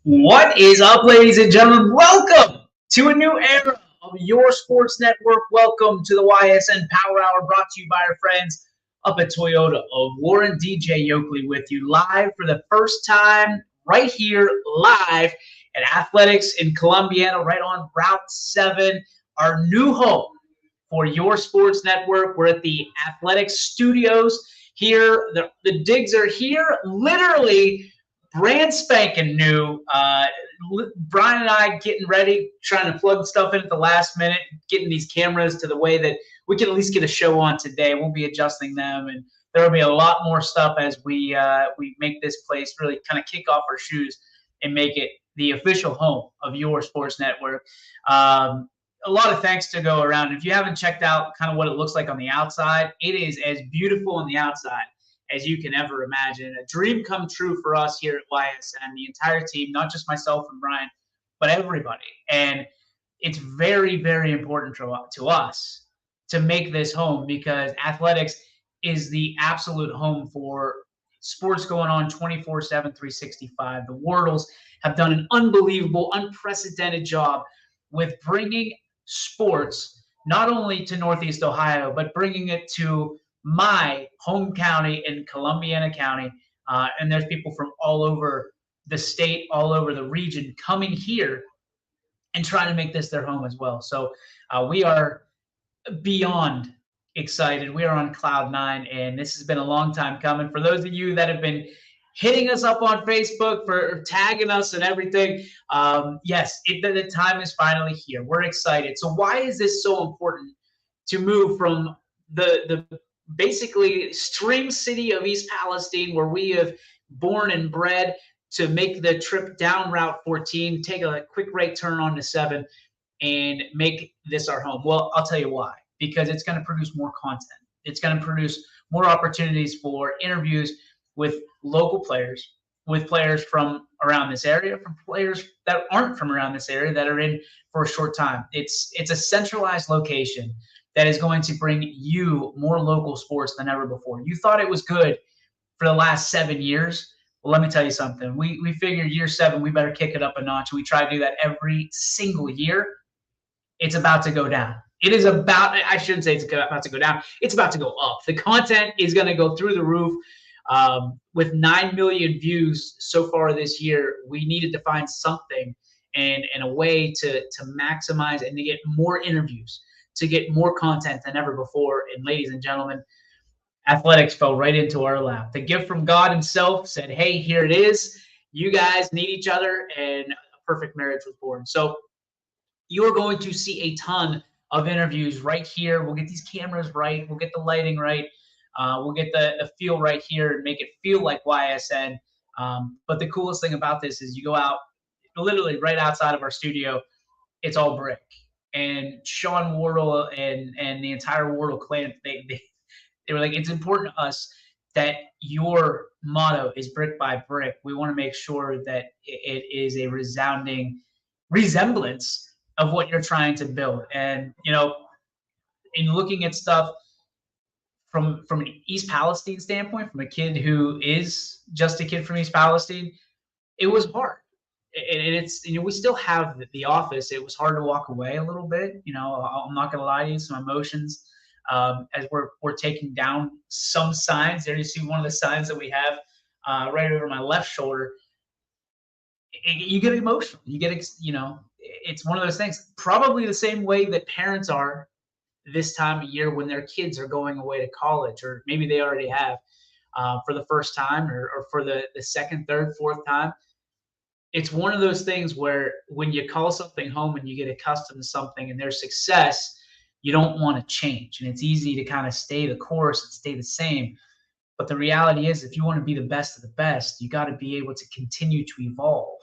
What is up, ladies and gentlemen? Welcome to a new era of your sports network. Welcome to the Ysn Power Hour, brought to you by our friends up at Toyota of Warren. DJ Yoakley with you live for the first time right here live at Athletics in Columbiana, right on Route 7, our new home for your sports network. We're at the Athletics Studios here. The digs are here, literally brand spanking new. Brian and I getting ready, trying to plug stuff in at the last minute, getting these cameras to the way that we can at least get a show on today. We'll be adjusting them, and there will be a lot more stuff as we make this place really kind of kick off our shoes and make it the official home of your sports network. A lot of thanks to go around. If you haven't checked out kind of what it looks like on the outside, it is as beautiful on the outside as you can ever imagine. A dream come true for us here at YSN, the entire team, not just myself and Brian, but everybody. And it's very, very important to us to make this home because athletics is the absolute home for sports going on 24/7, 365. The Wardles have done an unbelievable, unprecedented job with bringing sports not only to Northeast Ohio, but bringing it to my home county in Columbiana County. And there's people from all over the state, all over the region coming here and trying to make this their home as well. So we are beyond excited. We are on cloud nine, and this has been a long time coming. For those of you that have been hitting us up on Facebook, for tagging us and everything, yes, the time is finally here. We're excited. So why is this so important to move from the basically stream city of East Palestine, where we have born and bred, to make the trip down Route 14, take a quick right turn onto 7, and make this our home? Well, I'll tell you why. Because it's going to produce more content. It's going to produce more opportunities for interviews with local players, with players from around this area, from players that aren't from around this area that are in for a short time. It's a centralized location that is going to bring you more local sports than ever before. You thought it was good for the last 7 years. Well, let me tell you something. We figured year 7, we better kick it up a notch. We try to do that every single year. It's about to go down. It is about, I shouldn't say it's about to go down. It's about to go up. The content is going to go through the roof. With 9 million views so far this year, we needed to find something and a way to maximize and to get more interviews, to get more content than ever before. And ladies and gentlemen, athletics fell right into our lap. The gift from God himself said, hey, here it is. You guys need each other, and a perfect marriage was born. So you're going to see a ton of interviews right here. We'll get these cameras right. We'll get the lighting right. We'll get the feel right here and make it feel like YSN. But the coolest thing about this is you go out literally right outside of our studio. It's all brick. And Sean Wardle and the entire Wardle clan, they were like, it's important to us that your motto is brick by brick. We want to make sure that it is a resounding resemblance of what you're trying to build. And, you know, in looking at stuff from an East Palestine standpoint, from a kid who is just a kid from East Palestine, it was hard. And it's, you know, we still have the office. It was hard to walk away a little bit. You know, I'm not going to lie to you, some emotions as we're taking down some signs. There you see one of the signs that we have right over my left shoulder. You get emotional. You get, you know, it's one of those things, probably the same way that parents are this time of year when their kids are going away to college, or maybe they already have for the first time, or for the second, third, fourth time. It's one of those things where when you call something home and you get accustomed to something and there's success, you don't want to change. And it's easy to kind of stay the course and stay the same. But the reality is, if you want to be the best of the best, you got to be able to continue to evolve.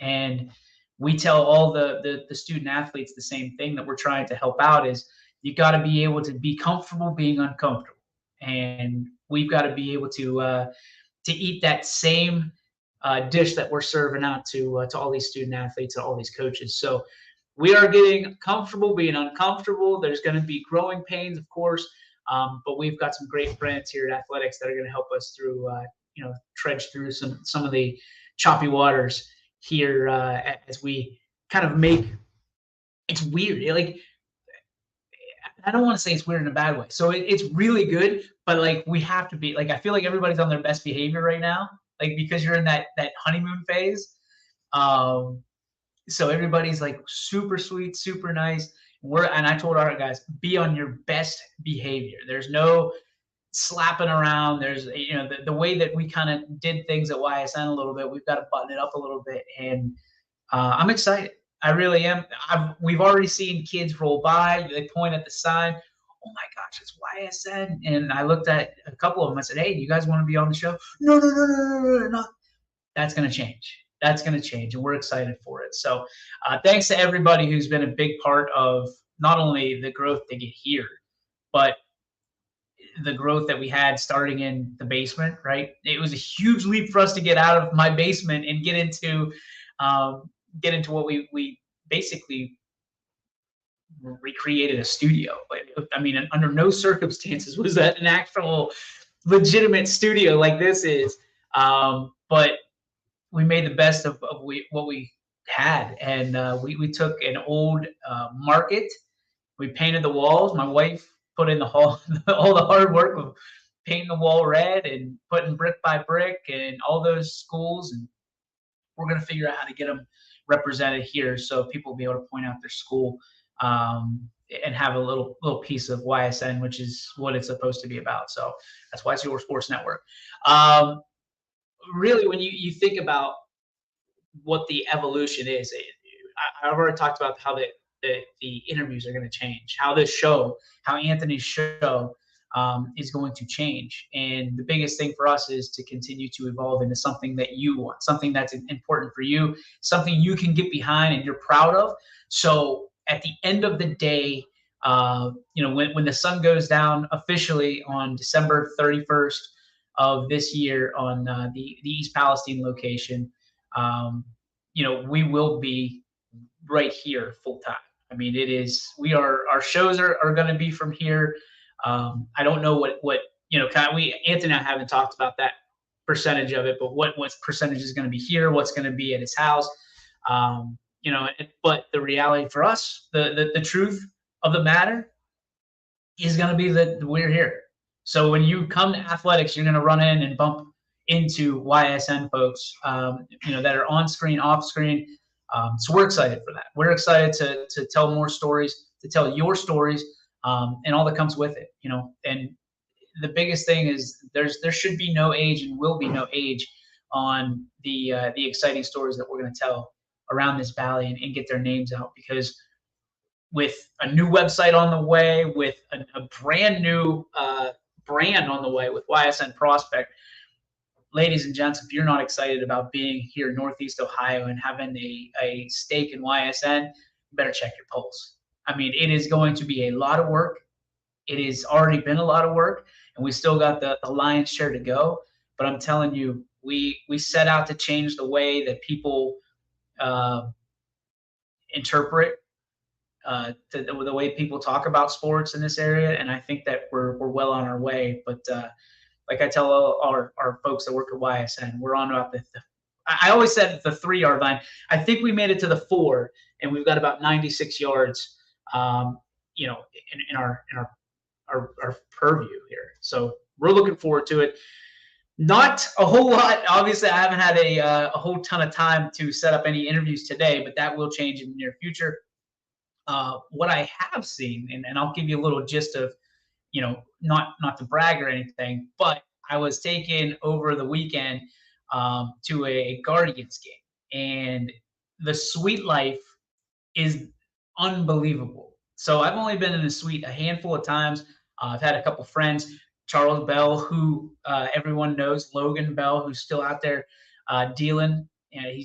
And we tell all the student athletes the same thing that we're trying to help out is you got to be able to be comfortable being uncomfortable. And we've got to be able to eat that same dish that we're serving out to all these student athletes and all these coaches. So we are getting comfortable being uncomfortable. There's going to be growing pains, of course, but we've got some great friends here at Athletics that are going to help us through, trudge through some of the choppy waters here as we kind of make. It's weird. Like, I don't want to say it's weird in a bad way. So it's really good, but like we have to be like, I feel like everybody's on their best behavior right now, like because you're in that honeymoon phase. Um, so everybody's like super sweet, super nice. And I told our guys, be on your best behavior. There's no slapping around. There's, the way that we kind of did things at YSN a little bit, we've got to button it up a little bit. And I'm excited. I really am. We've already seen kids roll by. They point at the sign. Oh my gosh, it's YSN. And I looked at a couple of them. I said, hey, do you guys want to be on the show? No, no, no, no, no, no, no. That's going to change. That's going to change. And we're excited for it. So thanks to everybody who's been a big part of not only the growth to get here, but the growth that we had starting in the basement, right? It was a huge leap for us to get out of my basement and get into what we basically recreated a studio. I mean, under no circumstances was that an actual legitimate studio like this is. But we made the best of what we had, and we took an old market. We painted the walls. My wife put in all the hard work of painting the wall red and putting brick by brick and all those schools. And we're going to figure out how to get them represented here so people will be able to point out their school and have a little piece of YSN, which is what it's supposed to be about. So that's why it's your sports network. Really, when you think about what the evolution is, I've already talked about how the interviews are going to change, how Anthony's show is going to change. And the biggest thing for us is to continue to evolve into something that you want, something that's important for you, something you can get behind and you're proud of. So at the end of the day, when the sun goes down officially on December 31st of this year on the East Palestine location, we will be right here full time. I mean, our shows are going to be from here. I don't know what Anthony and I haven't talked about that percentage of it, but what percentage is going to be here, what's going to be at his house. But the reality for us, the truth of the matter is going to be that we're here. So when you come to athletics, you're going to run in and bump into YSN folks, that are on screen, off screen. So we're excited for that. We're excited to tell more stories, to tell your stories, and all that comes with it. And the biggest thing is there should be no age and will be no age on the exciting stories that we're going to tell around this valley and get their names out, because with a new website on the way, with a brand new brand on the way with YSN Prospect, ladies and gents, if you're not excited about being here in Northeast Ohio and having a stake in YSN, you better check your pulse. I mean, it is going to be a lot of work. It has already been a lot of work, and we still got the lion's share to go. But I'm telling you, we set out to change the way that people interpret the way people talk about sports in this area, and I think that we're well on our way. But like I tell our folks that work at YSN, we're on about I always said the 3-yard line. I think we made it to the 4, and we've got about 96 yards, in our purview here. So we're looking forward to it. Not a whole lot. Obviously, I haven't had a whole ton of time to set up any interviews today, but that will change in the near future. What I have seen, and I'll give you a little gist of, not to brag or anything, but I was taken over the weekend to a Guardians game, and the suite life is unbelievable. So I've only been in the suite a handful of times. I've had a couple friends, Charles Bell, who everyone knows, Logan Bell, who's still out there dealing. And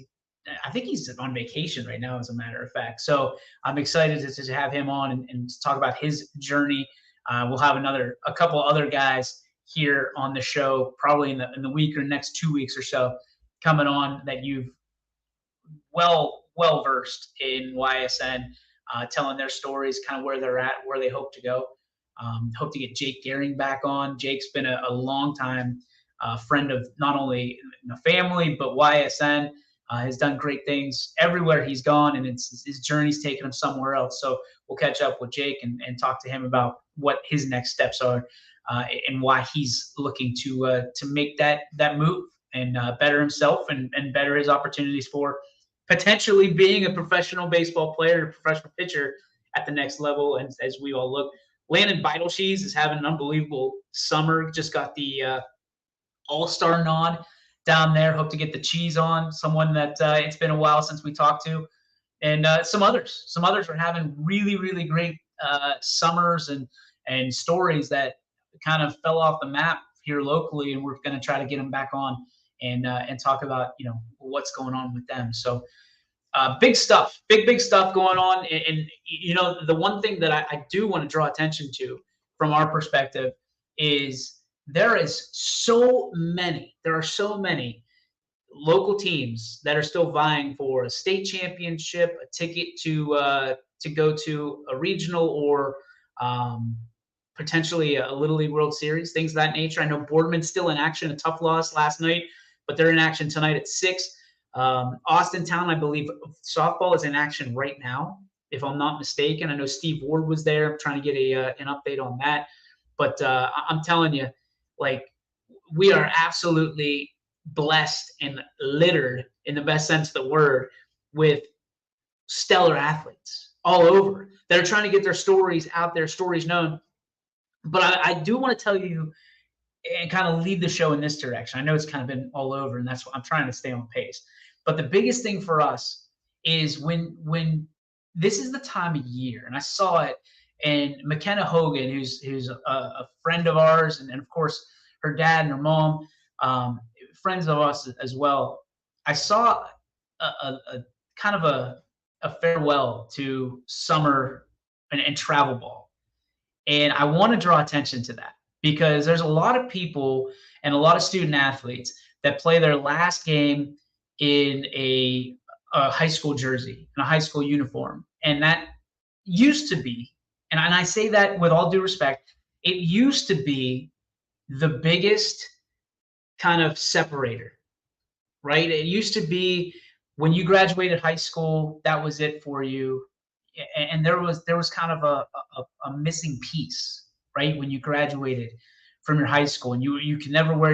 I think he's on vacation right now, as a matter of fact. So I'm excited to have him on and talk about his journey. We'll have a couple other guys here on the show, probably in the week or next 2 weeks or so, coming on that you've well versed in YSN, telling their stories, kind of where they're at, where they hope to go. Hope to get Jake Gehring back on. Jake's been a long time friend of not only the family but YSN. Has done great things everywhere he's gone, and his journey's taken him somewhere else. So we'll catch up with Jake and talk to him about what his next steps are, and why he's looking to make that move and better himself and better his opportunities for potentially being a professional baseball player, a professional pitcher at the next level. And as we all look, Landon Beitelscheiss is having an unbelievable summer. Just got the all-star nod down there. Hope to get the cheese on, someone that it's been a while since we talked to. And some others are having really, really great summers and stories that kind of fell off the map here locally, and we're going to try to get them back on and talk about what's going on with them. So big stuff, big stuff going on. And the one thing that I do want to draw attention to from our perspective is there are so many local teams that are still vying for a state championship, a ticket to go to a regional, or potentially a Little League World Series, things of that nature. I know Boardman's still in action, a tough loss last night, but they're in action tonight at 6. Austintown, I believe softball is in action right now, if I'm not mistaken. I know Steve Ward was there. I'm trying to get an update on that. But I'm telling you, like, we are absolutely blessed and littered, in the best sense of the word, with stellar athletes all over that are trying to get their stories out there, stories known. But I do want to tell you and kind of lead the show in this direction. I know it's kind of been all over, and that's what I'm trying to stay on pace. But the biggest thing for us is when this is the time of year, and I saw it, and McKenna Hogan, who's a friend of ours, and of course her dad and her mom, friends of us as well. I saw a kind of a farewell to summer and travel ball. And I want to draw attention to that because there's a lot of people and a lot of student athletes that play their last game in a high school jersey, in a high school uniform. And that used to be, and I say that with all due respect, it used to be the biggest kind of separator, right? It used to be when you graduated high school, that was it for you. And there was kind of a missing piece, right? When you graduated from your high school, and you can never wear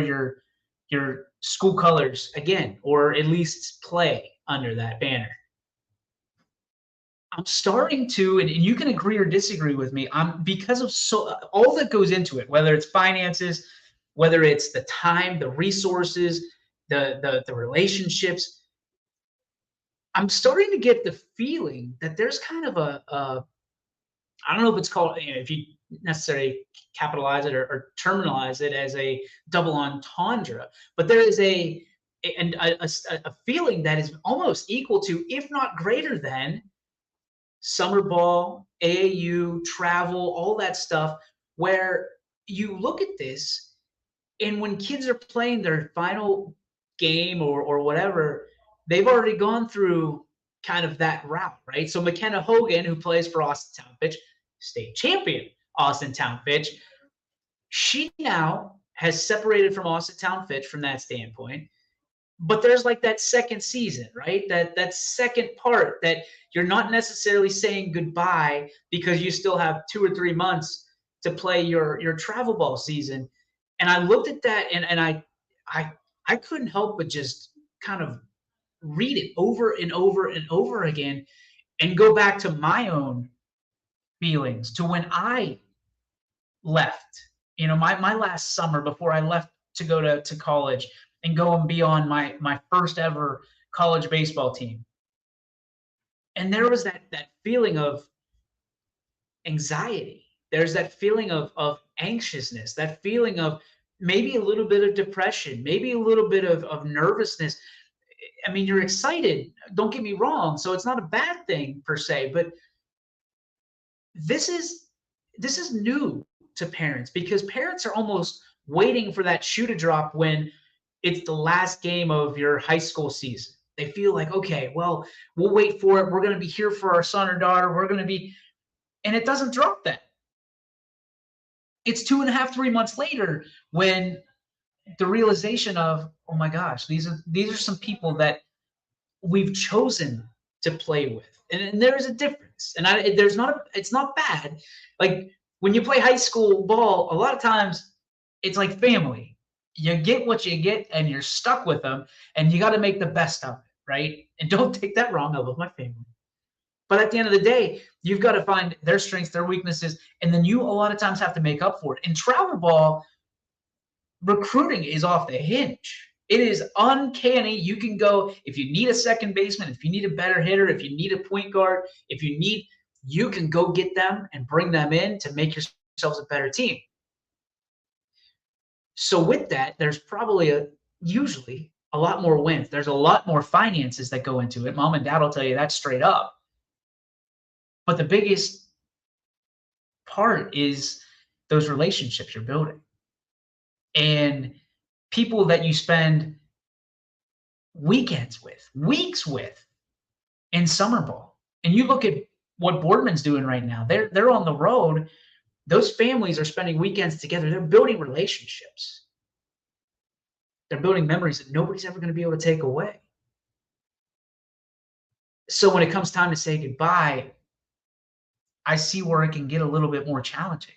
your school colors again, or at least play under that banner. I'm starting to, and you can agree or disagree with me, because of all that goes into it, whether it's finances, whether it's the time, the resources, the relationships. I'm starting to get the feeling that there's kind of I don't know if it's called, if you necessarily capitalize it or terminalize it as a double entendre, but there is a feeling that is almost equal to, if not greater than, summer ball, AAU, travel, all that stuff, where you look at this, and when kids are playing their final game or whatever, they've already gone through kind of that route, right? So McKenna Hogan, who plays for Austintown Fitch, state champion Austintown Fitch, she now has separated from Austintown Fitch from that standpoint. But there's like that second season, right? That second part that you're not necessarily saying goodbye because you still have 2 or 3 months to play your travel ball season. And I looked at that and I couldn't help but just kind of read it over and over and over again and go back to my own feelings, to when I left, my last summer before I left to go to college and go and be on my first ever college baseball team. And there was that feeling of anxiety. There's that feeling of anxiousness, that feeling of maybe a little bit of depression, maybe a little bit of nervousness. I mean, you're excited, don't get me wrong, so it's not a bad thing per se, but this is new to parents, because parents are almost waiting for that shoe to drop when it's the last game of your high school season. They feel like, okay, well, we'll wait for it. We're going to be here for our son or daughter. We're going to be, and it doesn't drop then. It's 2.5, 3 months later when the realization of, oh my gosh, these are some people that we've chosen to play with. And there is a difference. And there's not it's not bad. Like when you play high school ball, a lot of times it's like family. You get what you get and you're stuck with them and you got to make the best of it, right? And don't take that wrong. I love my family. But at the end of the day, you've got to find their strengths, their weaknesses, and then you a lot of times have to make up for it. In travel ball, recruiting is off the hinge. It is uncanny. You can go if you need a second baseman, if you need a better hitter, if you need a point guard, if you need, you can go get them and bring them in to make yourselves a better team. So with that, there's probably usually a lot more wins. There's a lot more finances that go into it. Mom and dad will tell you that straight up. But the biggest part is those relationships you're building and people that you spend weekends with, weeks with in summer ball. And you look at what Boardman's doing right now. They're on the road. Those families are spending weekends together. They're building relationships. They're building memories that nobody's ever going to be able to take away. So when it comes time to say goodbye, I see where it can get a little bit more challenging.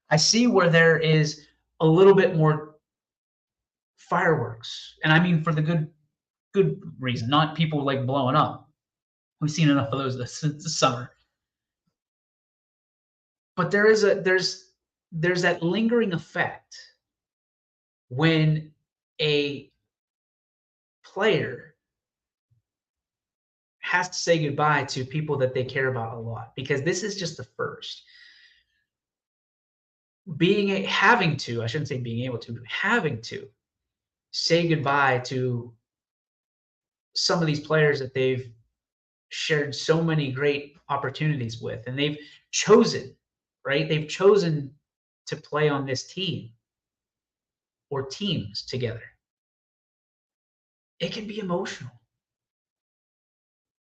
I see where there is a little bit more fireworks. And I mean for the good reason, not people like blowing up. We've seen enough of those this summer. But there's that lingering effect when a player has to say goodbye to people that they care about a lot, because this is just the first. Having to, I shouldn't say being able to, having to say goodbye to some of these players that they've shared so many great opportunities with, and they've chosen, right? They've chosen to play on this team or teams together. It can be emotional.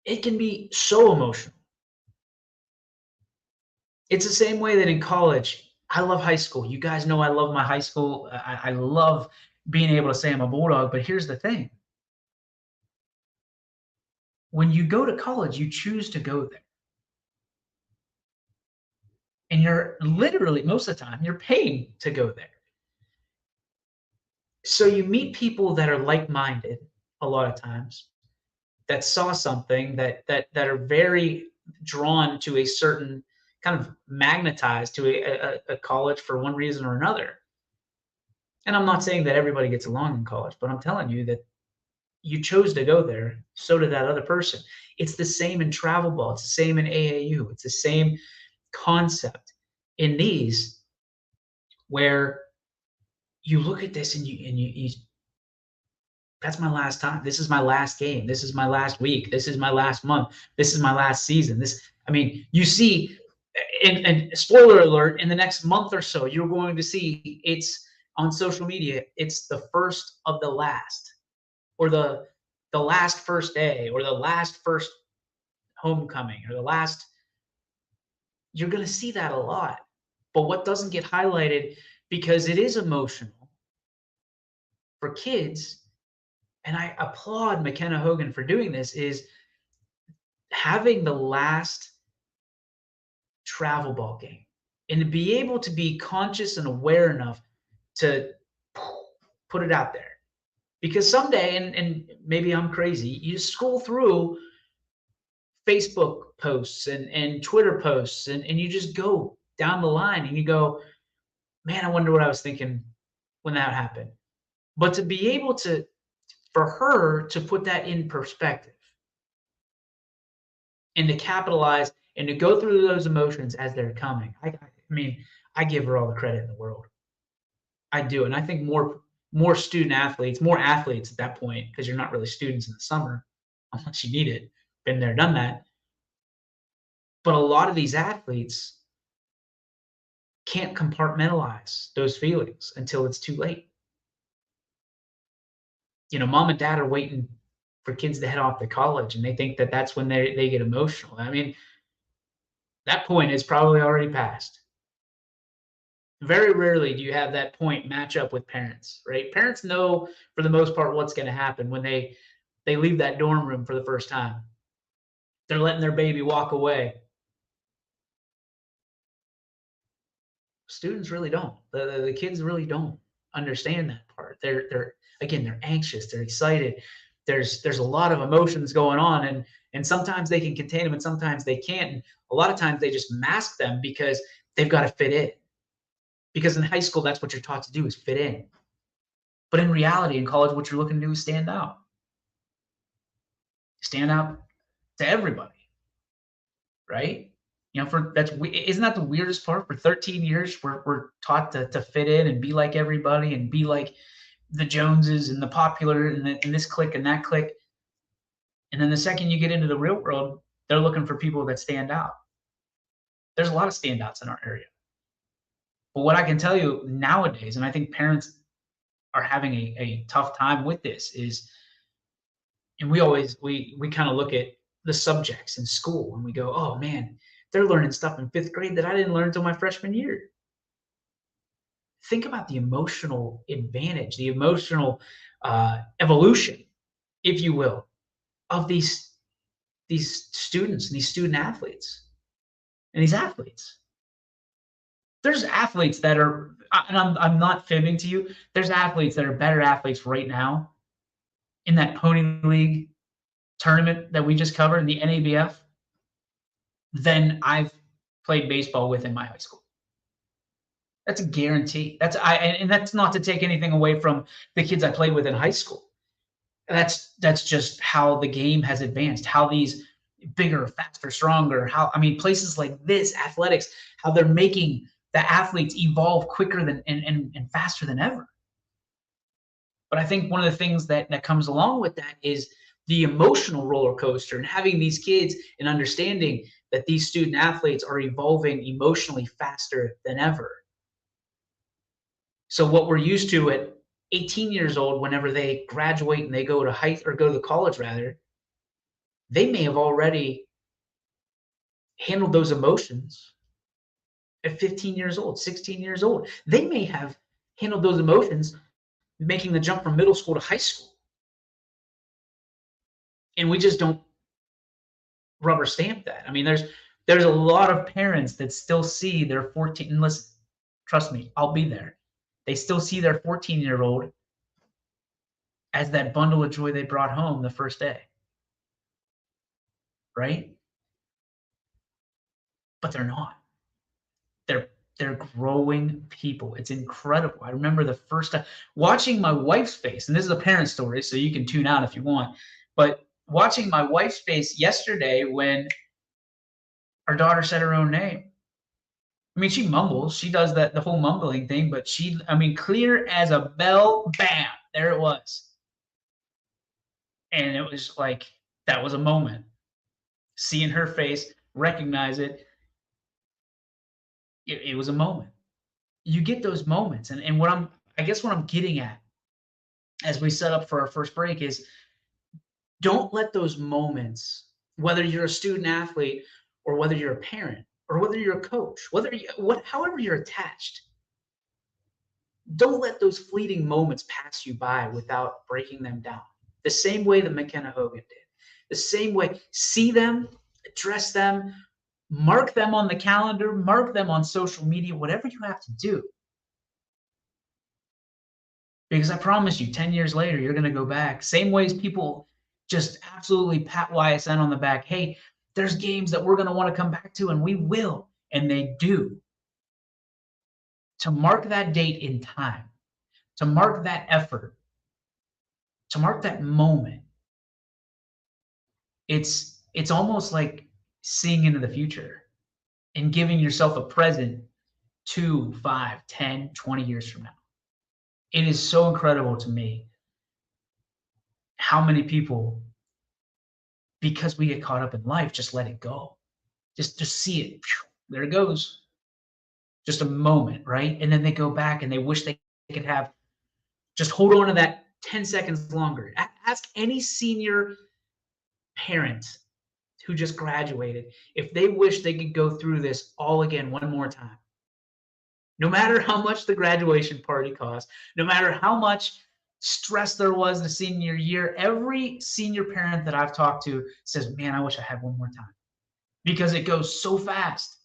It can be so emotional. It's the same way that in college, I love high school. You guys know I love my high school. I love being able to say I'm a Bulldog, but here's the thing. When you go to college, you choose to go there. And you're literally, most of the time, you're paid to go there. So you meet people that are like-minded a lot of times, that saw something, that are very drawn to a certain kind of magnetized to a college for one reason or another. And I'm not saying that everybody gets along in college, but I'm telling you that you chose to go there, so did that other person. It's the same in travel ball. It's the same in AAU. It's the same concept in these, where you look at this and you that's my last time. This is my last game. This is my last week. This is my last month. This is my last season. You see, and spoiler alert, in the next month or so, you're going to see it's on social media. It's the first of the last, or the last first day, or the last first homecoming, or the last. You're going to see that a lot. But what doesn't get highlighted, because it is emotional for kids, and I applaud McKenna Hogan for doing this, is having the last travel ball game and to be able to be conscious and aware enough to put it out there. Because someday, and maybe I'm crazy, you scroll through Facebook posts and Twitter posts, and you just go down the line and you go, man, I wonder what I was thinking when that happened. But to be able to, for her to put that in perspective and to capitalize and to go through those emotions as they're coming, I mean, I give her all the credit in the world. I do. And I think more student athletes, more athletes at that point, because you're not really students in the summer unless you need it. Been there, done that. But a lot of these athletes can't compartmentalize those feelings until it's too late. Mom and dad are waiting for kids to head off to college, and they think that that's when they get emotional. I mean, that point is probably already passed. Very rarely do you have that point match up with parents, right? Parents know for the most part what's going to happen when they they leave that dorm room for the first time. They're letting their baby walk away. Students really don't. The kids really don't understand that part. They're again, they're anxious, they're excited. There's a lot of emotions going on, and sometimes they can contain them and sometimes they can't. And a lot of times they just mask them because they've got to fit in. Because in high school, that's what you're taught to do, is fit in. But in reality, in college, what you're looking to do is stand out. Stand out to everybody, right? You know, isn't that the weirdest part? For 13 years, we're taught to fit in and be like everybody and be like the Joneses and the popular and this clique and that clique. And then the second you get into the real world, they're looking for people that stand out. There's a lot of standouts in our area. But what I can tell you nowadays, and I think parents are having a tough time with this, is, and we kind of look at the subjects in school and we go, oh man, they're learning stuff in 5th grade that I didn't learn until my freshman year. Think about the emotional advantage, the emotional evolution, if you will, of these students and these student athletes and these athletes. There's athletes that are, and I'm not fibbing to you, there's athletes that are better athletes right now in that Pony League tournament that we just covered in the NABF than I've played baseball with in my high school. That's a guarantee. And that's not to take anything away from the kids I played with in high school. That's just how the game has advanced, how these bigger, faster, stronger, places like this, athletics, how they're making the athletes evolve quicker than and faster than ever. But I think one of the things that comes along with that is the emotional roller coaster, and having these kids and understanding that these student athletes are evolving emotionally faster than ever. So what we're used to at 18 years old, whenever they graduate and they go to go to college rather, they may have already handled those emotions at 15 years old, 16 years old. They may have handled those emotions making the jump from middle school to high school. And we just don't rubber stamp that. I mean, there's a lot of parents that still see their 14, and listen, trust me, I'll be there. They still see their 14-year-old as that bundle of joy they brought home the first day. Right? But they're not. They're growing people. It's incredible. I remember the first time watching my wife's face, and this is a parent story, so you can tune out if you want, but watching my wife's face yesterday when our daughter said her own name. I mean, she mumbles. She does the whole mumbling thing, but clear as a bell, bam, there it was. And it was like, that was a moment. Seeing her face, recognize it, it was a moment. You get those moments. And what I'm getting at as we set up for our first break is, don't let those moments, whether you're a student athlete or whether you're a parent or whether you're a coach, however you're attached, don't let those fleeting moments pass you by without breaking them down. The same way that McKenna Hogan did. The same way, see them, address them, mark them on the calendar, mark them on social media, whatever you have to do. Because I promise you, 10 years later, you're going to go back. Same ways people just absolutely pat YSN on the back. Hey, there's games that we're going to want to come back to, and we will. And they do. To mark that date in time, to mark that effort, to mark that moment, it's almost like seeing into the future and giving yourself a present 2, 5, 10, 20 years from now. It is so incredible to me how many people, because we get caught up in life, just let it go. Just see it. There it goes. Just a moment, right? And then they go back and they wish they could have, just hold on to that 10 seconds longer. Ask any senior parent who just graduated if they wish they could go through this all again one more time. No matter how much the graduation party costs, no matter how much stress there was the senior year. Every senior parent that I've talked to says, man, I wish I had one more time because it goes so fast.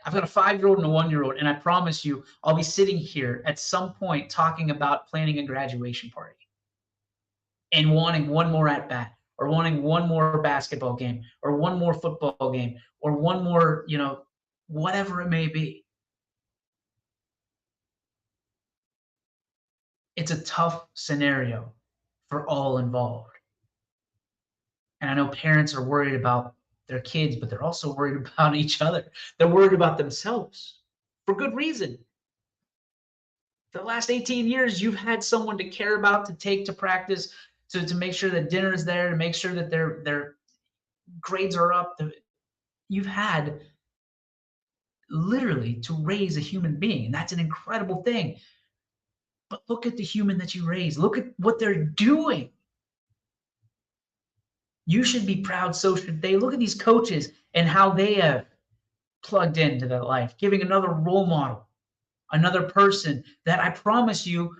I've got a 5-year-old and a 1-year-old, and I promise you, I'll be sitting here at some point talking about planning a graduation party and wanting one more at bat, or wanting one more basketball game, or one more football game, or one more, whatever it may be. It's a tough scenario for all involved. And I know parents are worried about their kids, but they're also worried about each other. They're worried about themselves for good reason. For the last 18 years, you've had someone to care about, to take to practice, to make sure that dinner is there, to make sure that their grades are up. You've had literally to raise a human being, and that's an incredible thing. But look at the human that you raise. Look at what they're doing. You should be proud, so should they. Look at these coaches and how they have plugged into their life, giving another role model, another person that I promise you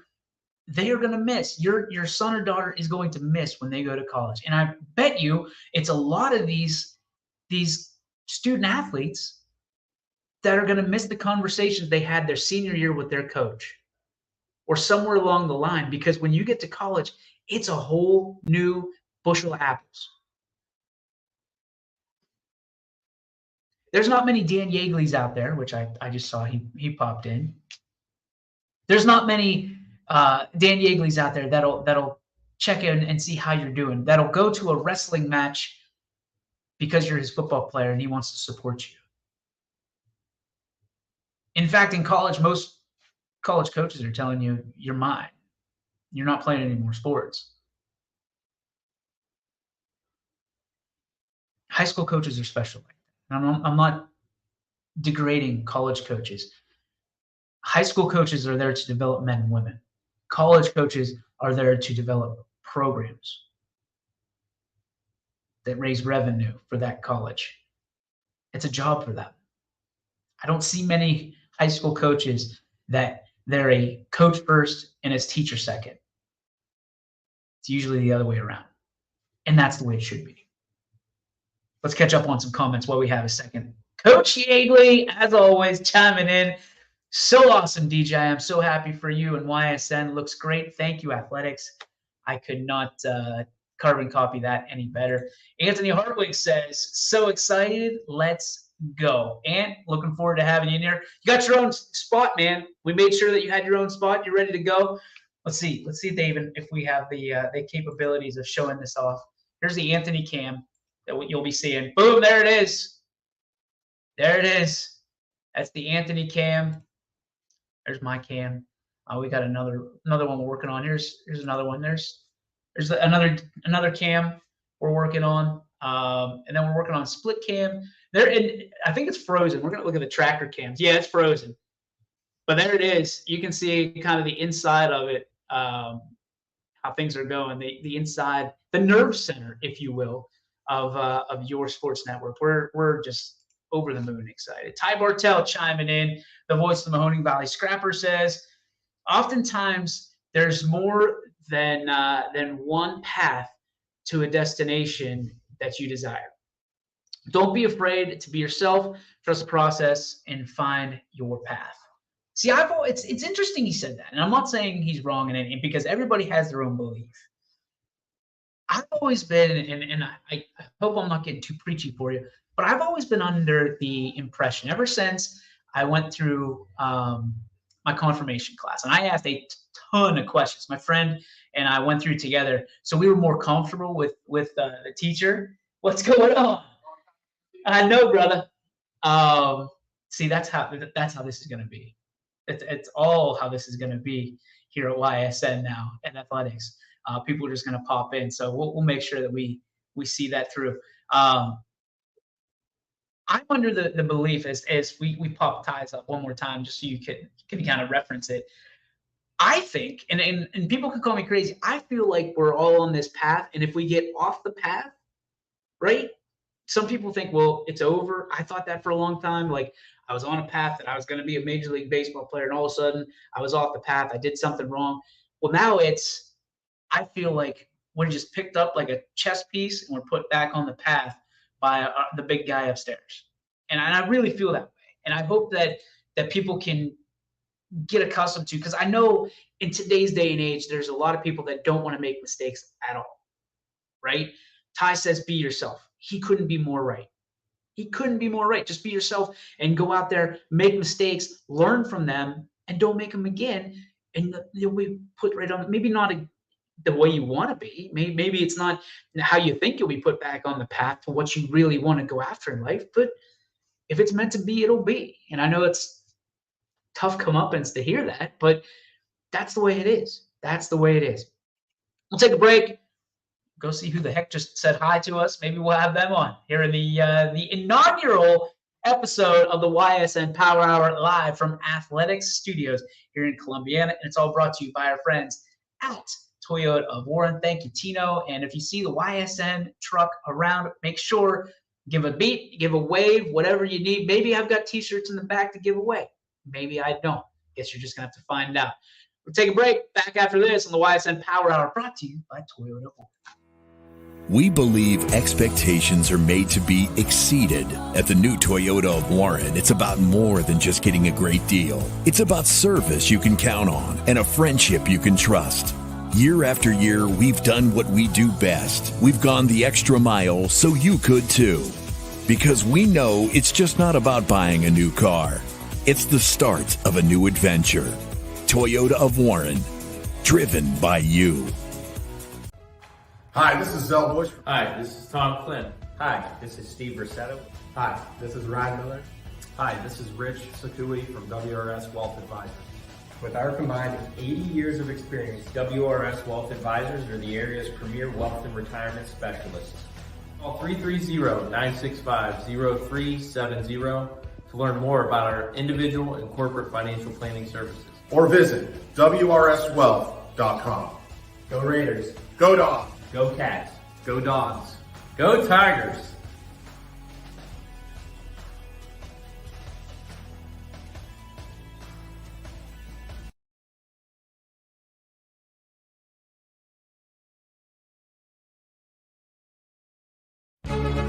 they are going to miss. Your son or daughter is going to miss when they go to college. And I bet you it's a lot of these student athletes that are going to miss the conversations they had their senior year with their coach or somewhere along the line, because when you get to college, it's a whole new bushel of apples. There's not many Dan Yeagley's out there, which I just saw he popped in. There's not many Dan Yeagley's out there that'll check in and see how you're doing. That'll go to a wrestling match because you're his football player and he wants to support you. In fact, in college, most college coaches are telling you, you're mine. You're not playing any more sports. High school coaches are special. I'm not degrading college coaches. High school coaches are there to develop men and women. College coaches are there to develop programs that raise revenue for that college. It's a job for them. I don't see many high school coaches that they're a coach first and a teacher second. It's usually the other way around. And that's the way it should be. Let's catch up on some comments while we have a second. Coach Yeagley, as always, chiming in. So awesome, DJ. I'm so happy for you, and YSN looks great. Thank you, Athletics. I could not carbon copy that any better. Anthony Hartwig says, so excited. Let's go. And looking forward to having you in here. You got your own spot, man. We made sure that you had your own spot. You're ready to go. Let's see if we have the capabilities of showing this off. Here's the Anthony cam that you'll be seeing. Boom, there it is. There it is. That's the Anthony cam. There's my cam. We got another one we're working on. Here's another one. There's another cam we're working on. And then we're working on split cam. I think it's frozen. We're gonna look at the tracker cams. Yeah, it's frozen. But there it is. You can see kind of the inside of it, how things are going. The inside, the nerve center, if you will, of your sports network. We're just over the moon excited. Ty Bartell chiming in, the voice of the Mahoning Valley Scrapper, says, oftentimes there's more than one path to a destination that you desire. Don't be afraid to be yourself, trust the process, and find your path. See, it's interesting he said that, and I'm not saying he's wrong in anything because everybody has their own belief. I've always been, and I hope I'm not getting too preachy for you, but I've always been under the impression, ever since I went through my confirmation class, and I asked a ton of questions. My friend and I went through together, so we were more comfortable with the teacher. What's going on? I know, brother. See, that's how this is going to be. It's all how this is going to be here at YSN now and athletics. People are just going to pop in, so we'll make sure that we see that through. I'm under the belief, as we pop ties up one more time, just so you can kind of reference it. I think, and people can call me crazy, I feel like we're all on this path, and if we get off the path, right? Some people think, well, it's over. I thought that for a long time. Like, I was on a path that I was going to be a Major League Baseball player, and all of a sudden I was off the path. I did something wrong. Well, now I feel like we're just picked up like a chess piece and we're put back on the path by the big guy upstairs. And I really feel that way. And I hope that people can get accustomed to, because I know in today's day and age, there's a lot of people that don't want to make mistakes at all, right? Ty says, be yourself. He couldn't be more right. He couldn't be more right. Just be yourself and go out there, make mistakes, learn from them, and don't make them again. And you'll be put right on, maybe not the way you want to be. Maybe it's not how you think you'll be put back on the path to what you really want to go after in life. But if it's meant to be, it'll be. And I know it's tough comeuppance to hear that, but that's the way it is. That's the way it is. We'll take a break. Go see who the heck just said hi to us. Maybe we'll have them on here in the inaugural episode of the YSN Power Hour live from Athletics Studios here in Columbiana. And it's all brought to you by our friends at Toyota of Warren. Thank you, Tino. And if you see the YSN truck around, make sure, give a beat, give a wave, whatever you need. Maybe I've got T-shirts in the back to give away. Maybe I don't. Guess you're just going to have to find out. We'll take a break. Back after this on the YSN Power Hour, brought to you by Toyota of Warren. We believe expectations are made to be exceeded. At the new Toyota of Warren, it's about more than just getting a great deal. It's about service you can count on and a friendship you can trust. Year after year, we've done what we do best. We've gone the extra mile so you could too. Because we know it's just not about buying a new car. It's the start of a new adventure. Toyota of Warren, driven by you. Hi, this is Zell Bush. Hi, this is Tom Flynn. Hi, this is Steve Rossetto. Hi, this is Ryan Miller. Hi, this is Rich Sakui from WRS Wealth Advisors. With our combined 80 years of experience, WRS Wealth Advisors are the area's premier wealth and retirement specialists. Call 330-965-0370 to learn more about our individual and corporate financial planning services. Or visit WRSwealth.com. Go Raiders. Go Dogs. Go Cats. Go Dogs. Go Tigers.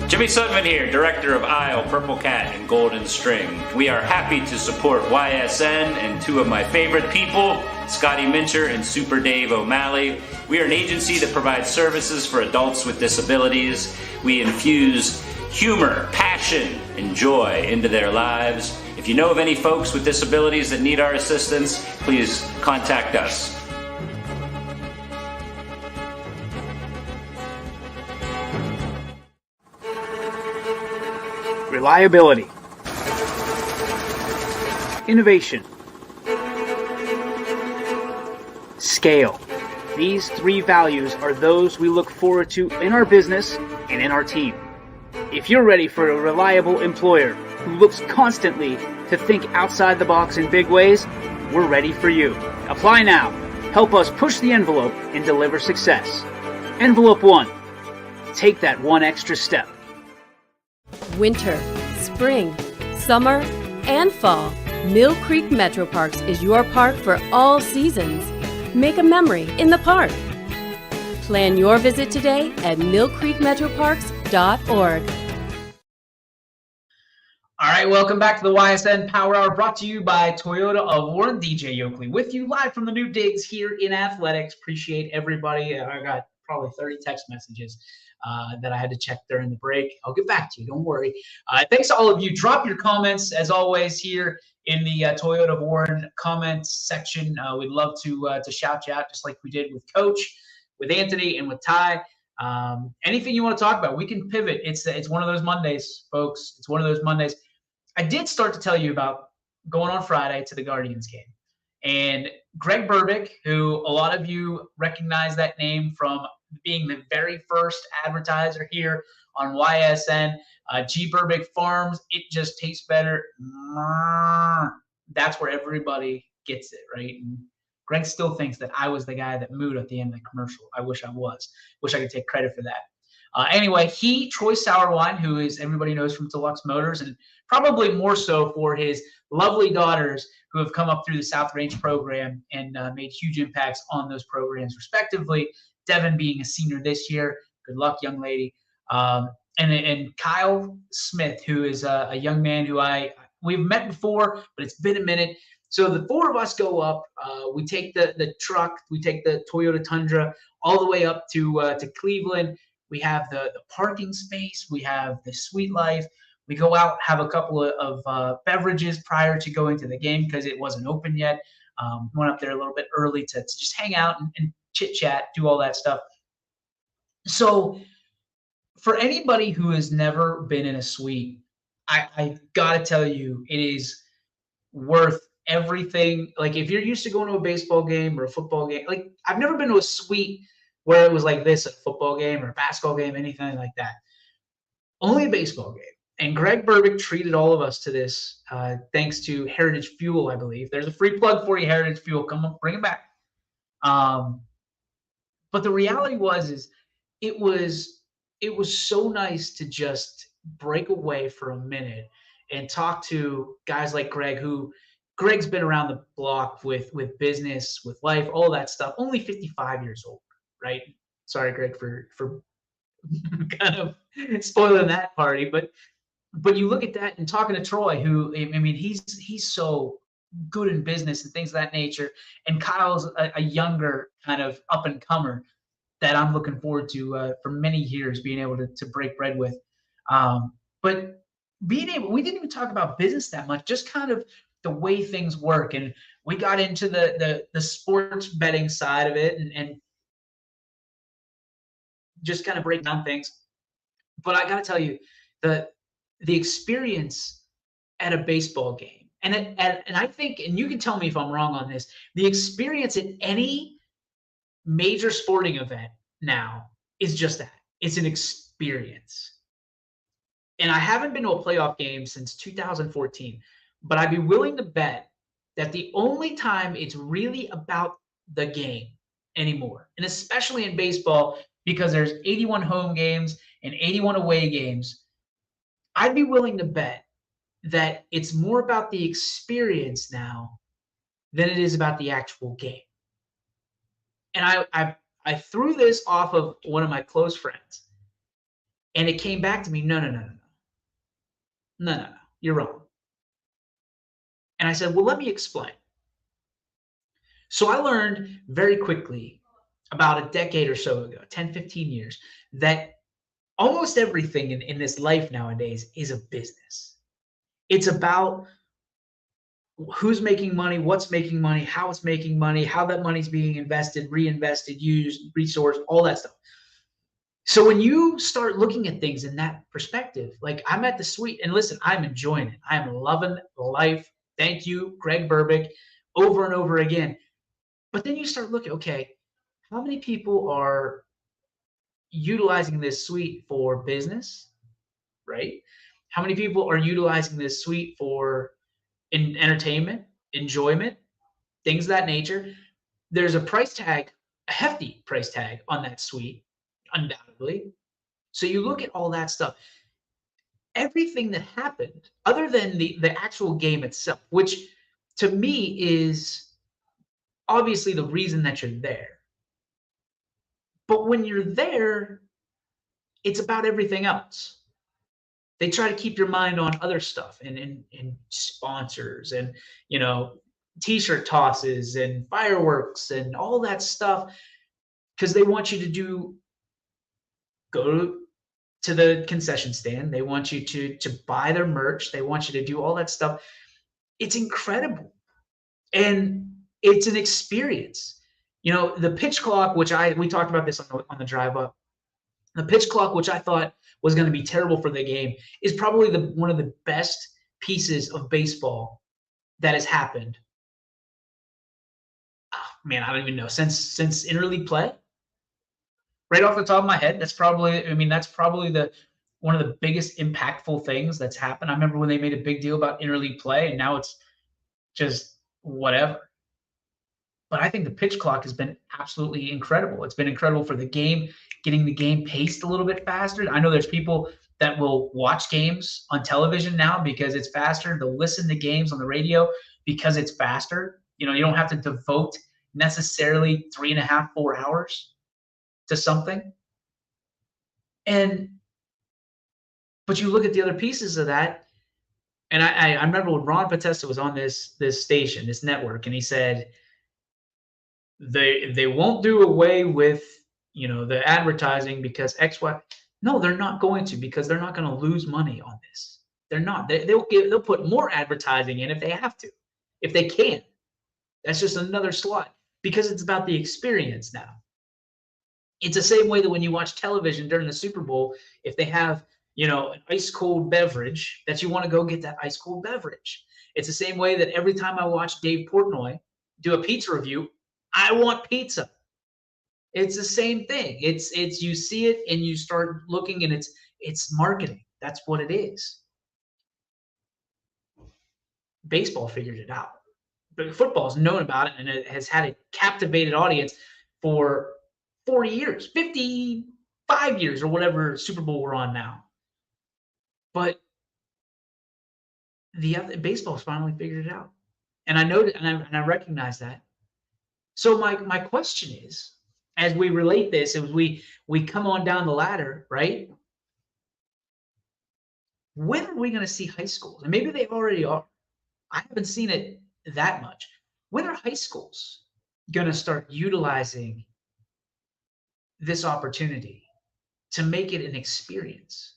Jimmy Sudman here, Director of Isle, Purple Cat, and Golden String. We are happy to support YSN and two of my favorite people, Scotty Mincher and Super Dave O'Malley. We are an agency that provides services for adults with disabilities. We infuse humor, passion, and joy into their lives. If you know of any folks with disabilities that need our assistance, please contact us. Reliability, innovation, scale. These three values are those we look forward to in our business and in our team. If you're ready for a reliable employer who looks constantly to think outside the box in big ways, we're ready for you. Apply now. Help us push the envelope and deliver success. Envelope 1. Take that one extra step. Winter, spring, summer, and fall. Mill Creek Metro Parks is your park for all seasons. Make a memory in the park. Plan your visit today at millcreekmetroparks.org. All right, welcome back to the YSN Power Hour, brought to you by Toyota of Warren. DJ Yoakley with you live from the new digs here in athletics. Appreciate everybody. I got probably 30 text messages that I had to check during the break. I'll get back to you. Don't worry. Thanks to all of you. Drop your comments, as always, here in the Toyota of Warren comments section. We'd love to shout you out, just like we did with Coach, with Anthony, and with Ty. Anything you want to talk about, we can pivot. It's one of those Mondays, folks. It's one of those Mondays. I did start to tell you about going on Friday to the Guardians game. And Greg Burbick, who a lot of you recognize that name from being the very first advertiser here on YSN, G. Burbick Farms, it just tastes better. That's where everybody gets it, right? And Greg still thinks that I was the guy that mooed at the end of the commercial. I wish I was. Wish I could take credit for that. Anyway, Troy Sauerwein, who is everybody knows from Deluxe Motors and probably more so for his lovely daughters who have come up through the South Range program and made huge impacts on those programs, respectively. Devin being a senior this year. Good luck, young lady. And Kyle Smith, who is a young man who we've met before, but it's been a minute. So the four of us go up. We take the truck. We take the Toyota Tundra all the way up to Cleveland. We have the parking space. We have the suite life. We go out, have a couple of beverages prior to going to the game because it wasn't open yet. Went up there a little bit early to just hang out and chit-chat, do all that stuff. So for anybody who has never been in a suite, I got to tell you, it is worth everything. Like, if you're used to going to a baseball game or a football game, like, I've never been to a suite where it was like this, a football game or a basketball game, anything like that. Only a baseball game. And Greg Burbick treated all of us to this, thanks to Heritage Fuel, I believe. There's a free plug for you, Heritage Fuel. Come on, bring it back. But the reality is it was so nice to just break away for a minute and talk to guys like Greg, Greg's been around the block with business, with life, all that stuff. Only 55 years old, right? Sorry, Greg, for kind of spoiling that party, but you look at that and talking to Troy, who, I mean, he's so good in business and things of that nature, and Kyle's a younger kind of up and comer that I'm looking forward to for many years being able to break bread with. But we didn't even talk about business that much, just kind of the way things work, and we got into the sports betting side of it and just kind of break down things. But I got to tell you, the experience at a baseball game, and I think, and you can tell me if I'm wrong on this, the experience at any major sporting event now is just that. It's an experience. And I haven't been to a playoff game since 2014, but I'd be willing to bet that the only time it's really about the game anymore, and especially in baseball, because there's 81 home games and 81 away games, I'd be willing to bet that it's more about the experience now than it is about the actual game. And I threw this off of one of my close friends, and it came back to me, no, you're wrong. And I said, well, let me explain. So I learned very quickly, about a decade or so ago, 10, 15 years, that almost everything in this life nowadays is a business. It's about who's making money, what's making money, how it's making money, how that money's being invested, reinvested, used, resourced, all that stuff. So when you start looking at things in that perspective, like, I'm at the suite, and listen, I'm enjoying it. I'm loving life. Thank you, Greg Burbick, over and over again. But then you start looking, okay, how many people are utilizing this suite for business, right? How many people are utilizing this suite for entertainment, enjoyment, things of that nature? There's a price tag, a hefty price tag on that suite, undoubtedly. So you look at all that stuff. Everything that happened, other than the actual game itself, which to me is obviously the reason that you're there. But when you're there, it's about everything else. They try to keep your mind on other stuff and sponsors and, t-shirt tosses and fireworks and all that stuff, because they want you to go to the concession stand. They want you to buy their merch. They want you to do all that stuff. It's incredible. And it's an experience. The pitch clock, which we talked about this on the drive up, the pitch clock, which I thought was going to be terrible for the game, is probably one of the best pieces of baseball that has happened. Oh, man, I don't even know, since interleague play. Right off the top of my head, that's probably one of the biggest impactful things that's happened. I remember when they made a big deal about interleague play, and now it's just whatever. But I think the pitch clock has been absolutely incredible. It's been incredible for the game, getting the game paced a little bit faster. I know there's people that will watch games on television now because it's faster. They'll listen to games on the radio because it's faster. You know, you don't have to devote necessarily 3.5, 4 hours to something. But you look at the other pieces of that, and I remember when Ron Potesta was on this station, this network, and he said they won't do away with, you know, the advertising because X, Y. No, they're not going to, because they're not going to lose money on this. They're not. They'll put more advertising in if they have to, if they can. That's just another slot, because it's about the experience now. It's the same way that when you watch television during the Super Bowl, if they have, you know, an ice cold beverage, that you want to go get that ice cold beverage. It's the same way that every time I watch Dave Portnoy do a pizza review, I want pizza. It's the same thing. It's you see it and you start looking, and it's marketing. That's what it is. Baseball figured it out. But football's known about it, and it has had a captivated audience for 40 years, 55 years, or whatever Super Bowl we're on now. But baseball's finally figured it out. And I know that, and I recognize that. So my question is, as we relate this, as we come on down the ladder, right? When are we going to see high schools? And maybe they already are. I haven't seen it that much. When are high schools going to start utilizing this opportunity to make it an experience?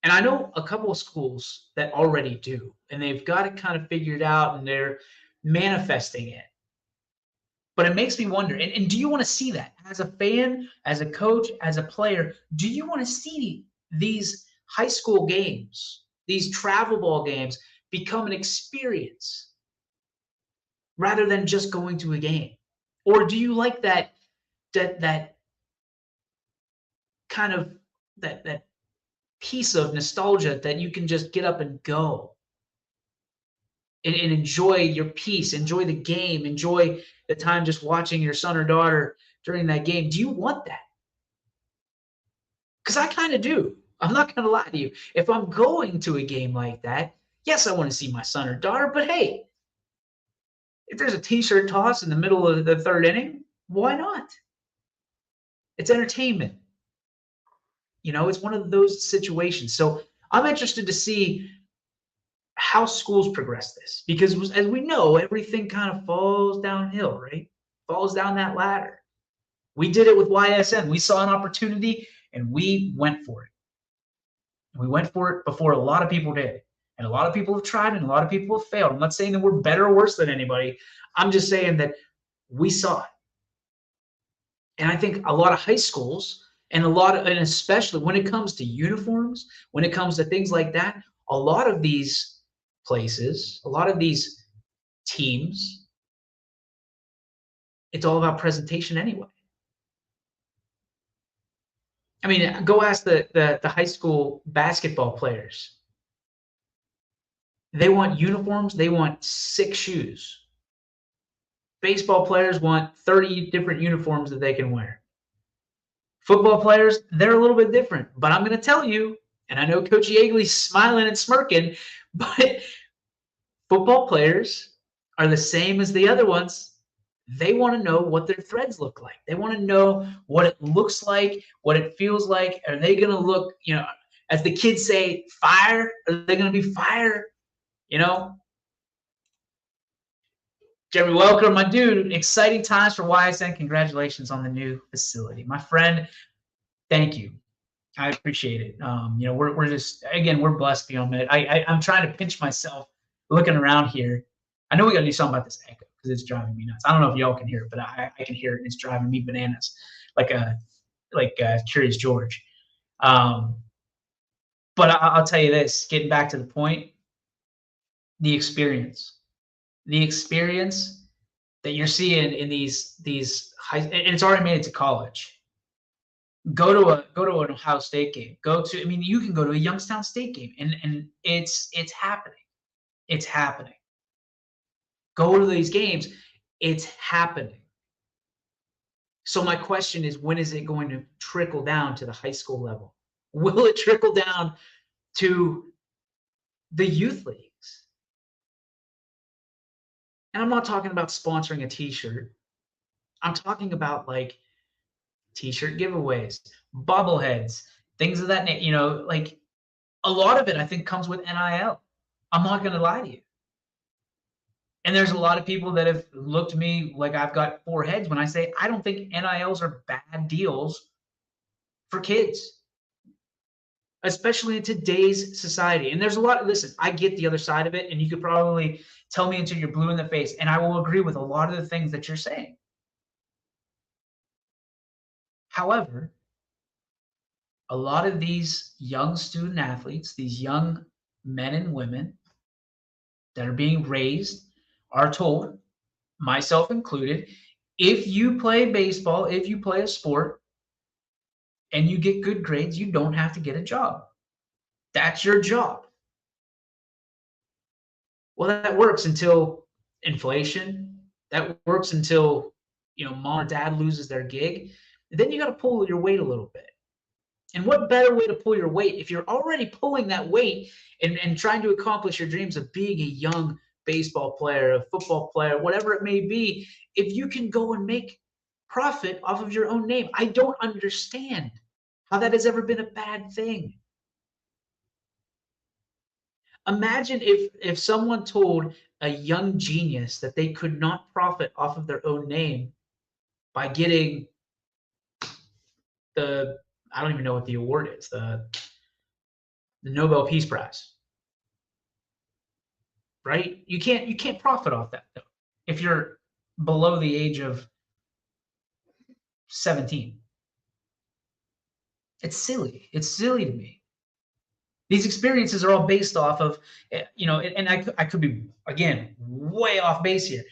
And I know a couple of schools that already do, and they've got it kind of figured out, and they're manifesting it. But it makes me wonder, and do you want to see that? As a fan, as a coach, as a player, do you want to see these high school games, these travel ball games, become an experience rather than just going to a game? Or do you like that kind of that piece of nostalgia that you can just get up and go and enjoy your peace, enjoy the game, enjoy the time just watching your son or daughter during that game? Do you want that? Because I kind of do. I'm not going to lie to you. If I'm going to a game like that, yes, I want to see my son or daughter, but hey, if there's a t-shirt toss in the middle of the third inning, why not? It's entertainment. You know, it's one of those situations. So I'm interested to see how schools progress this, because as we know, everything kind of falls downhill, right? Falls down that ladder. We did it with YSN. We saw an opportunity and we went for it. We went for it before a lot of people did. And a lot of people have tried and a lot of people have failed. I'm not saying that we're better or worse than anybody. I'm just saying that we saw it. And I think a lot of high schools and especially when it comes to uniforms, when it comes to things like that, a lot of these places, a lot of these teams, it's all about presentation anyway. I mean, go ask the high school basketball players. They want uniforms. They want 6 shoes. Baseball players want 30 different uniforms that they can wear. Football players, they're a little bit different. But I'm going to tell you, and I know Coach Yeagley's smiling and smirking, but football players are the same as the other ones. They want to know what their threads look like. They want to know what it looks like, what it feels like. Are they going to look, you know, as the kids say, fire? Are they going to be fire? You know? Jeremy Welker, my dude, exciting times for YSN. Congratulations on the new facility. My friend, thank you. I appreciate it. You know, we're just, again, we're blessed beyond it. I'm trying to pinch myself looking around here. I know we got to do something about this echo because it's driving me nuts. I don't know if y'all can hear it, but I can hear it. And it's driving me bananas, like Curious George. But I'll tell you this, getting back to the point, the experience that you're seeing in these high, and it's already made it to college. Go to an Ohio State game. I mean, you can go to a Youngstown State game, and it's happening. It's happening. Go to these games. It's happening. So my question is, when is it going to trickle down to the high school level? Will it trickle down to the youth leagues? And I'm not talking about sponsoring a t-shirt. I'm talking about like t-shirt giveaways, bobbleheads, things of that nature. You know, like a lot of it I think comes with NIL. I'm not going to lie to you. And there's a lot of people that have looked at me like I've got four heads when I say I don't think NILs are bad deals for kids, especially in today's society. And there's a lot of, listen, I get the other side of it, and you could probably tell me until you're blue in the face, and I will agree with a lot of the things that you're saying. However, a lot of these young student athletes, these young men and women that are being raised, are told, myself included, if you play baseball, if you play a sport, and you get good grades, you don't have to get a job. That's your job. Well, that works until inflation. That works until, mom or dad loses their gig. Then you got to pull your weight a little bit. And what better way to pull your weight if you're already pulling that weight and trying to accomplish your dreams of being a young baseball player, a football player, whatever it may be, if you can go and make profit off of your own name. I don't understand how that has ever been a bad thing. Imagine if someone told a young genius that they could not profit off of their own name by getting I don't even know what the award is, the Nobel Peace Prize. Right? You can't profit off that though if you're below the age of 17. It's silly. It's silly to me. These experiences are all based off of, and I could be, again, way off base here,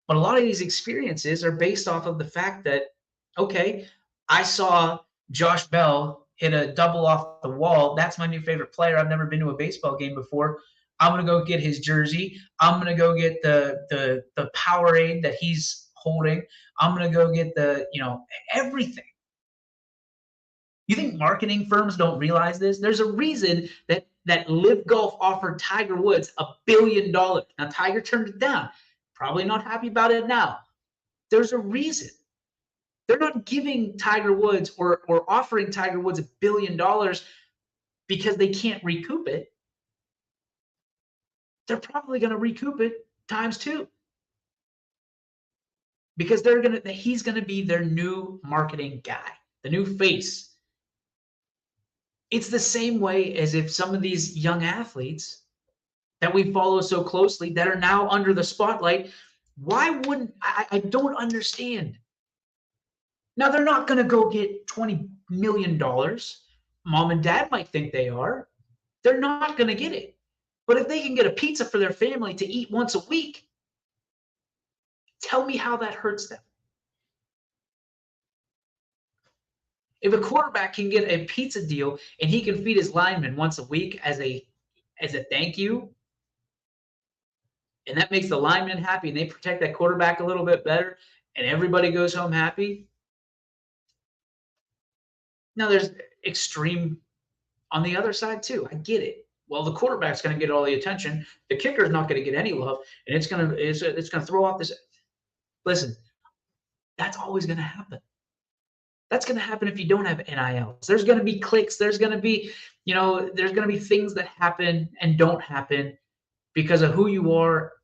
but a lot of these experiences are based off of the fact that, okay, I saw Josh Bell hit a double off the wall. That's my new favorite player. I've never been to a baseball game before. I'm going to go get his jersey. I'm going to go get the Powerade that he's holding. I'm going to go get everything. You think marketing firms don't realize this? There's a reason that Live Golf offered Tiger Woods $1 billion. Now, Tiger turned it down. Probably not happy about it now. There's a reason. They're not giving Tiger Woods or offering Tiger Woods $1 billion because they can't recoup it. They're probably going to recoup it times 2. Because he's going to be their new marketing guy, the new face. It's the same way as if some of these young athletes that we follow so closely that are now under the spotlight, why wouldn't I don't understand. Now, they're not going to go get $20 million. Mom and dad might think they are. They're not going to get it. But if they can get a pizza for their family to eat once a week, tell me how that hurts them. If a quarterback can get a pizza deal and he can feed his linemen once a week as a thank you, and that makes the linemen happy and they protect that quarterback a little bit better and everybody goes home happy. Now there's extreme on the other side too. I get it. Well, the quarterback's going to get all the attention. The kicker's not going to get any love, and it's going to throw off this. Listen, that's always going to happen. That's going to happen if you don't have NILs. There's going to be clicks. There's going to be, there's going to be things that happen and don't happen because of who you are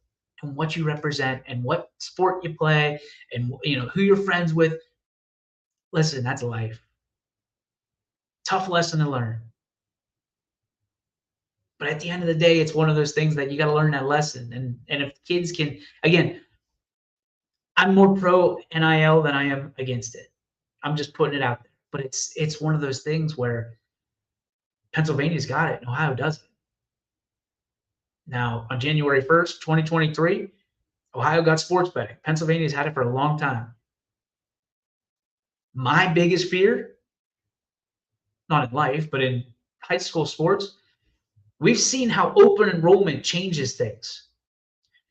and what you represent and what sport you play and, who you're friends with. Listen, that's life. Tough lesson to learn. But at the end of the day, it's one of those things that you got to learn that lesson. And if kids can, again, I'm more pro NIL than I am against it. I'm just putting it out there. But it's one of those things where Pennsylvania's got it and Ohio doesn't. Now, on January 1st, 2023, Ohio got sports betting. Pennsylvania's had it for a long time. My biggest fear, not in life, but in high school sports, we've seen how open enrollment changes things.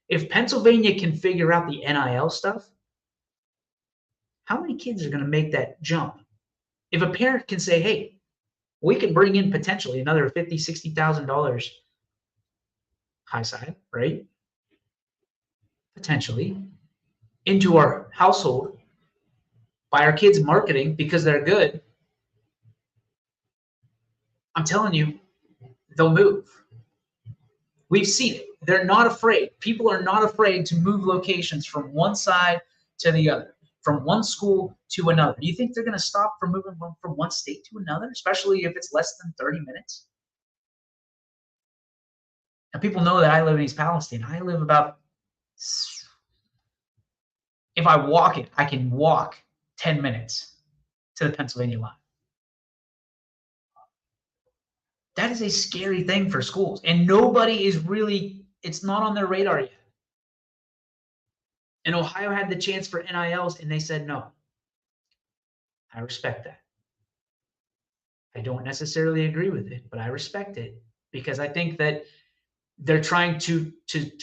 If Pennsylvania can figure out the NIL stuff, how many kids are going to make that jump? If a parent can say, hey, We can bring in potentially another $50,000, $60,000 high side, right? Potentially into our household by our kids marketing because they're good. I'm telling you, they'll move. We've seen it. They're not afraid. People are not afraid to move locations from one side to the other, from one school to another. Do you think they're going to stop from moving from one state to another, especially if it's less than 30 minutes? Now, people know that I live in East Palestine. I live about, if I walk it, I can walk 10 minutes to the Pennsylvania line. That is a scary thing for schools. And nobody is really, it's not on their radar yet. And Ohio had the chance for NILs, and they said no. I respect that. I don't necessarily agree with it, but I respect it because I think that they're trying to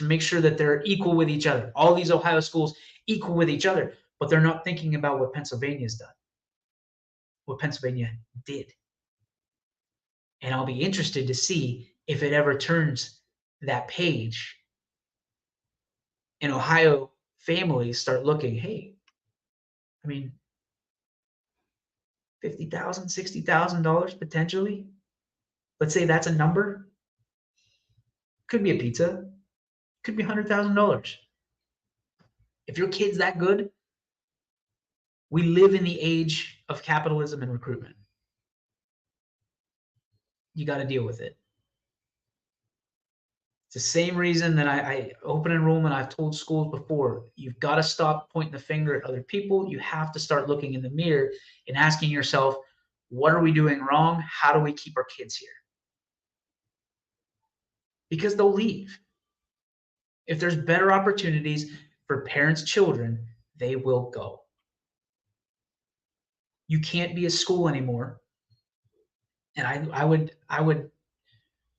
make sure that they're equal with each other. All these Ohio schools equal with each other, but they're not thinking about what Pennsylvania's done, what Pennsylvania did. And I'll be interested to see if it ever turns that page and Ohio families start looking, hey, I mean, $50,000, $60,000 potentially. Let's say that's a number. Could be a pizza. Could be $100,000. If your kid's that good, we live in the age of capitalism and recruitment. You got to deal with it. It's the same reason that I open enrollment. I've told schools before, you've got to stop pointing the finger at other people. You have to start looking in the mirror and asking yourself, what are we doing wrong? How do we keep our kids here? Because they'll leave. If there's better opportunities for parents' children, they will go. You can't be a school anymore. And I would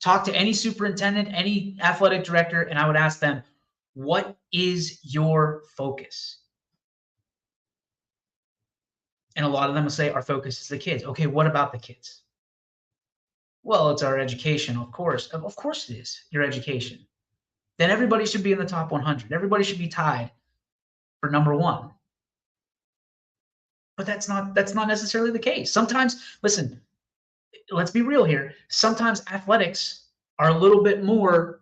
talk to any superintendent, any athletic director, and I would ask them, what is your focus? And a lot of them will say, our focus is the kids. Okay, what about the kids? Well, it's our education, of course. Of course it is, your education. Then everybody should be in the top 100. Everybody should be tied for number one. But that's not necessarily the case. Sometimes, listen, let's be real here. Sometimes athletics are a little bit more,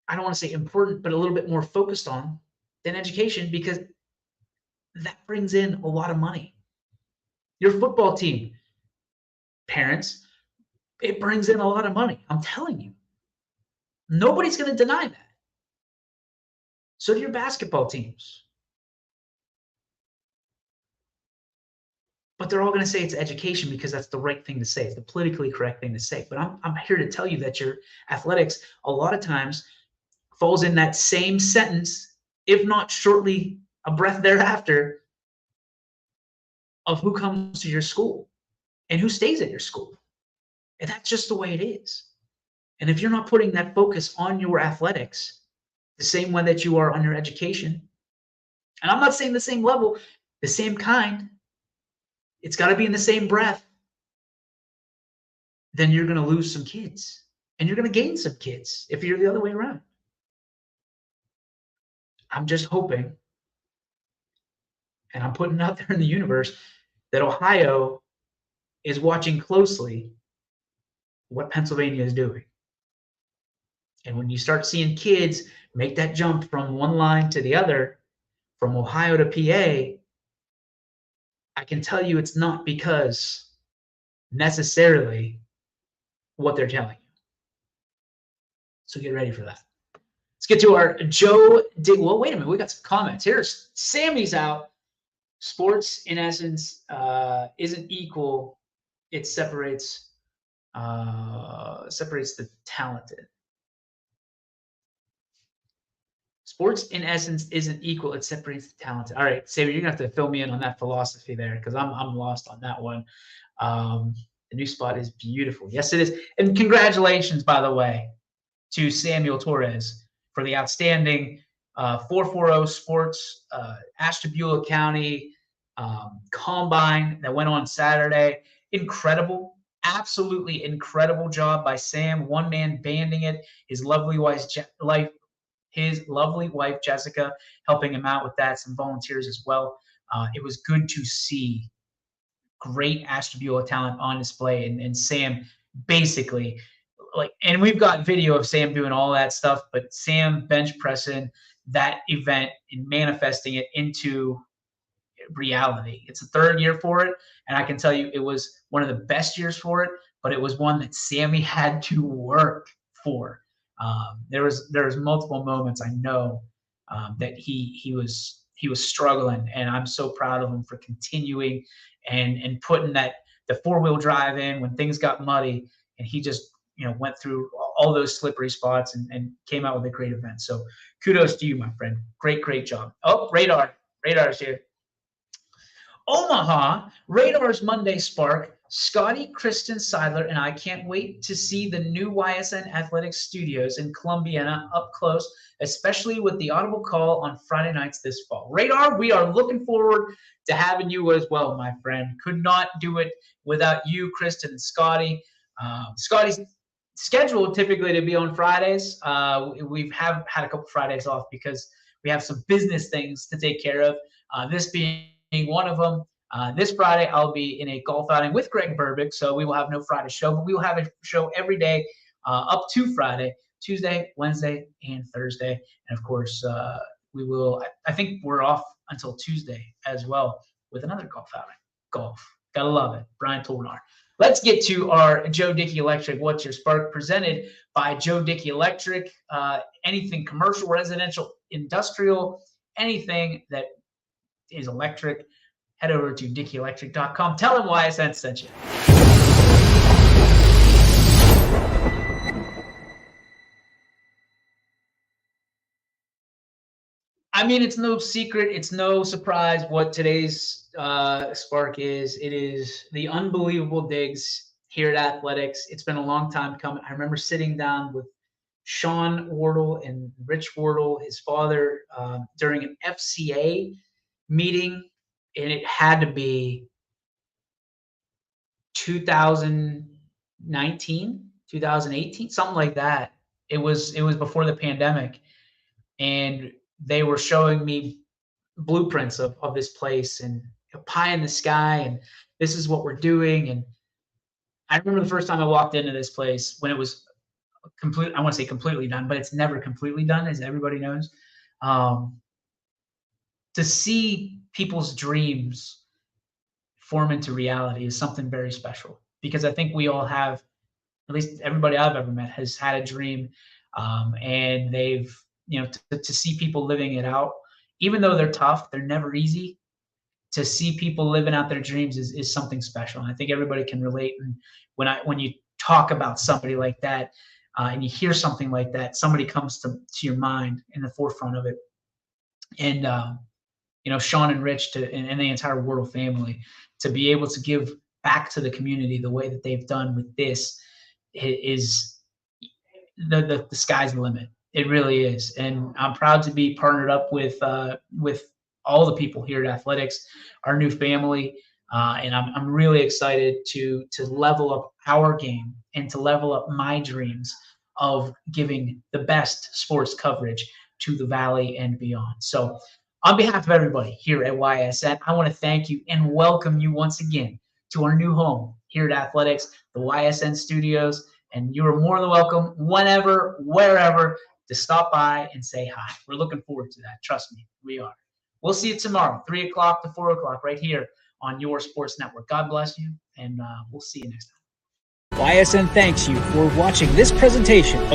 I don't want to say important, but a little bit more focused on than education because that brings in a lot of money. Your football team, parents, it brings in a lot of money. I'm telling you. Nobody's going to deny that. So do your basketball teams. But they're all going to say it's education because that's the right thing to say. It's the politically correct thing to say. But I'm here to tell you that your athletics a lot of times falls in that same sentence, if not shortly a breath thereafter, of who comes to your school and who stays at your school. And that's just the way it is. And if you're not putting that focus on your athletics the same way that you are on your education, and I'm not saying the same level, the same kind, it's got to be in the same breath, then you're going to lose some kids and you're going to gain some kids if you're the other way around. I'm just hoping, and I'm putting it out there in the universe, that Ohio is watching closely what Pennsylvania is doing. And when you start seeing kids make that jump from one line to the other, from Ohio to PA, I can tell you it's not because necessarily what they're telling you. So get ready for that. Let's get to our Joe. Well, wait a minute. We got some comments. Here's Sammy's out. Sports, in essence, isn't equal. It separates the talented. Sports, in essence, isn't equal. It separates the talented. All right, Xavier, you're going to have to fill me in on that philosophy there because I'm lost on that one. The new spot is beautiful. Yes, it is. And congratulations, by the way, to Samuel Torres for the outstanding 440 Sports Ashtabula County Combine that went on Saturday. incredible, absolutely incredible job by Sam, one man banding it. His lovely wife, Jessica, helping him out with that. Some volunteers as well. It was good to see great Ashtabula talent on display, and Sam basically and we've got video of Sam doing all that stuff, but Sam bench pressing that event and manifesting it into reality. It's the third year for it, and I can tell you it was one of the best years for it, but it was one that Sammy had to work for. There was multiple moments I know that he was struggling, and I'm so proud of him for continuing and putting the four-wheel drive in when things got muddy, and he just went through all those slippery spots and came out with a great event. So kudos to you, my friend. Great job. Oh, Radar's here. Omaha, Radar's Monday Spark, Scotty, Kristen Seidler, and I can't wait to see the new YSN Athletics Studios in Columbiana up close, especially with the audible call on Friday nights this fall. Radar, we are looking forward to having you as well, my friend. Could not do it without you, Kristen and Scotty. Scotty's scheduled typically to be on Fridays. We have had a couple Fridays off because we have some business things to take care of. This being one of them. This Friday, I'll be in a golf outing with Greg Burbick, so we will have no Friday show, but we will have a show every day up to Friday, Tuesday, Wednesday, and Thursday. And of course, we will, I think we're off until Tuesday as well with another golf outing. Golf. Gotta love it. Brian Tolnar. Let's get to our Joe Dickey Electric What's Your Spark, presented by Joe Dickey Electric. Anything commercial, residential, industrial, anything that is electric, head over to DickeyElectric.com. Tell them YSN sent you. I mean, it's no secret, it's no surprise what today's spark is. It is the unbelievable digs here at Athletics. It's been a long time coming. I remember sitting down with Sean Wardle and Rich Wardle, his father, during an FCA meeting, and it had to be 2019, 2018, something like that. It was before the pandemic, and they were showing me blueprints of this place and pie in the sky, and this is what we're doing. And I remember the first time I walked into this place when it was complete. I want to say completely done, but it's never completely done, as everybody knows. To see people's dreams form into reality is something very special, because I think we all have, at least everybody I've ever met has had a dream, and they've, to see people living it out, even though they're tough, they're never easy. To see people living out their dreams is something special. And I think everybody can relate. And when you talk about somebody like that, and you hear something like that, somebody comes to your mind in the forefront of it. And Sean and Rich and the entire Wardle family, to be able to give back to the community the way that they've done with this is the sky's the limit. It really is. And I'm proud to be partnered up with all the people here at Athletics, our new family. And I'm really excited to level up our game and to level up my dreams of giving the best sports coverage to the Valley and beyond. So on behalf of everybody here at YSN, I want to thank you and welcome you once again to our new home here at Athletics, the YSN Studios. And you are more than welcome whenever, wherever, to stop by and say hi. We're looking forward to that. Trust me, we are. We'll see you tomorrow, 3 o'clock to 4 o'clock, right here on your sports network. God bless you, and we'll see you next time. YSN thanks you for watching this presentation